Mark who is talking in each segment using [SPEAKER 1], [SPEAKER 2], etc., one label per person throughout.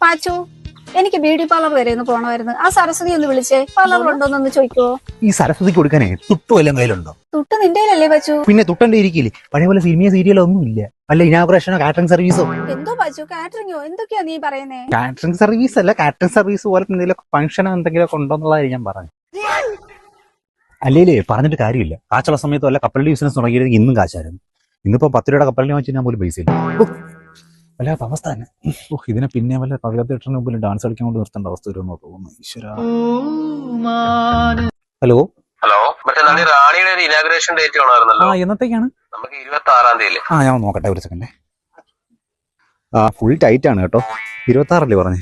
[SPEAKER 1] പാച്ചു, എനിക്ക് beauty parlour വരെ ഒന്ന് പോണമായിരുന്നു. ആ സരസ്വതി ഒന്ന് വിളിച്ചേ, പാർലർ ഉണ്ടോന്നൊന്ന് ചോദിക്കുവോ?
[SPEAKER 2] ഈ സരസ്വതിക്ക് കൊടുക്കാനേ തുട്ടോ എല്ലാം കയ്യിലുണ്ടോ?
[SPEAKER 1] തുട്ട് നിന്റെ അല്ലേ പാച്ചു?
[SPEAKER 2] പിന്നെ തുട്ടന്റെ ഇരിക്കില്ലേ, പഴയ പോലെ സിനിമ സീരിയലോ ഒന്നും ഇല്ല. വല്ല ഇനാഗുറേഷനോ കാറ്ററിംഗ് സർവീസോ?
[SPEAKER 1] എന്തോ പാച്ചു, കാറ്ററിംഗോ? എന്തൊക്കെയാ നീ പറയുന്നേ?
[SPEAKER 2] കാറ്ററിംഗ് സർവീസ് അല്ല, കാറ്ററിംഗ് സർവീസ് പോലെ എന്തെങ്കിലും ഫംഗ്ഷനോ എന്തെങ്കിലും ഉണ്ടോന്നുള്ളതായി ഞാൻ പറഞ്ഞു. അല്ലേലേ പറഞ്ഞിട്ട് കാര്യമില്ല. കാച്ചുള്ള സമയത്ത് വല്ല കപ്പലിന്റെ ബിസിനസ് തുടങ്ങിയത് ഇന്നും കാശായിരുന്നു. ഇന്നിപ്പോ 10 രൂപയുടെ കപ്പലിനെ വെച്ച് ഞാൻ പോലും പൈസ ഇല്ല. വല്ലാത്ത അവസ്ഥ തന്നെ. ഇതിനെ പിന്നെ വല്ല കവിത തിയേറ്ററിന് മുമ്പിൽ ഡാൻസ് കളിക്കാൻ കൊണ്ട് നിർത്തേണ്ട അവസ്ഥ വരുമെന്നോ തോന്നുന്നു. ഈശ്വര. ഹലോ
[SPEAKER 3] ഹലോ, മറ്റേ റാണിയുടെ ഒരു ഇനാഗുറേഷൻ ഡേറ്റ് കാണാറുണ്ടല്ലോ.
[SPEAKER 2] എന്നത്തേക്കാണ്?
[SPEAKER 3] നമുക്ക് 26-ാം തീയതി.
[SPEAKER 2] ഞാൻ നോക്കട്ടെ, ഒരു സെക്കൻഡ്. ഫുൾ ടൈറ്റ് ആണ് കേട്ടോ. 26 പറഞ്ഞേ.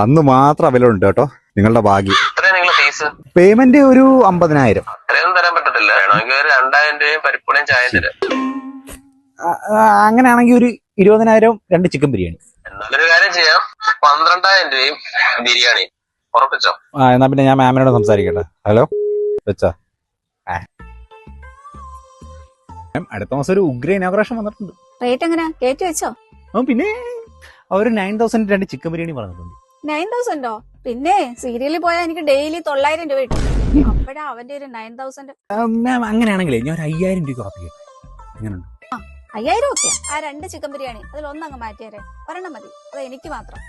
[SPEAKER 2] അന്ന് മാത്രം അവൈലബിൾ കേട്ടോ. നിങ്ങളുടെ ഭാഗ്യം.
[SPEAKER 3] ഫീസ്
[SPEAKER 2] പേയ്മെന്റ് ഒരു 50,000.
[SPEAKER 3] അത്രയൊന്നും തരാൻ പറ്റത്തില്ല. വേണമെങ്കിൽ 2,000 രൂപയും പരിപ്പുടയും ചായ തരാം.
[SPEAKER 2] അങ്ങനെയാണെങ്കിൽ ഒരു 20,000 2 ചിക്കൻ ബിരിയാണി.
[SPEAKER 3] എന്നാലൊരു കാര്യം ചെയ്യാം, 12,000 രൂപയും ബിരിയാണി ഉറപ്പിച്ചോ?
[SPEAKER 2] എന്നാ പിന്നെ ഞാൻ മാമിനോട് സംസാരിക്കട്ടെ. ഹലോ വെച്ചാ, അടുത്ത മാസം ഒരു ഉഗ്ര ഇനാഗുറേഷൻ വന്നിട്ടുണ്ട്.
[SPEAKER 1] റേറ്റ് എങ്ങനെയാ, കേറ്റി വെച്ചോ?
[SPEAKER 2] പിന്നെ അവര് 9,000 2 ചിക്കൻ ബിരിയാണി പറഞ്ഞിട്ടുണ്ട്.
[SPEAKER 1] 9,000ഓ? പിന്നെ സീരിയലിൽ പോയാൽ എനിക്ക് ഡെയിലി 900 രൂപ കിട്ടും. അപ്പഴാ അവന്റെ ഒരു 9,000.
[SPEAKER 2] മാം അങ്ങനെയാണെങ്കിലേ ഞാൻ ഒരു 5,000 രൂപ ഉറപ്പിക്കട്ടെ. എങ്ങനെയുണ്ട്?
[SPEAKER 1] 5,000 ഓക്കെ. ആ 2 ചിക്കൻ ബിരിയാണി അതിൽ ഒന്നങ്ങ് മാറ്റിയേരെ. ഒരെണ്ണം മതി, അത് എനിക്ക് മാത്രം.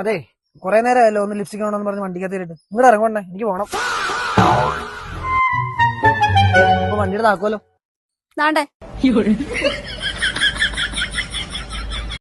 [SPEAKER 4] അതെ, കൊറേ നേരമല്ലോ ഒന്ന് ലിപ്സ്റ്റിക് വേണമെന്ന് പറഞ്ഞ് വണ്ടിക്കകത്ത് കയറിട്ട്. ഇങ്ങോട്ട് ഇറങ്ങണ്ടേ, എനിക്ക് പോണം. വണ്ടിയുടെ താക്കോലോ
[SPEAKER 1] നാണ്ടേ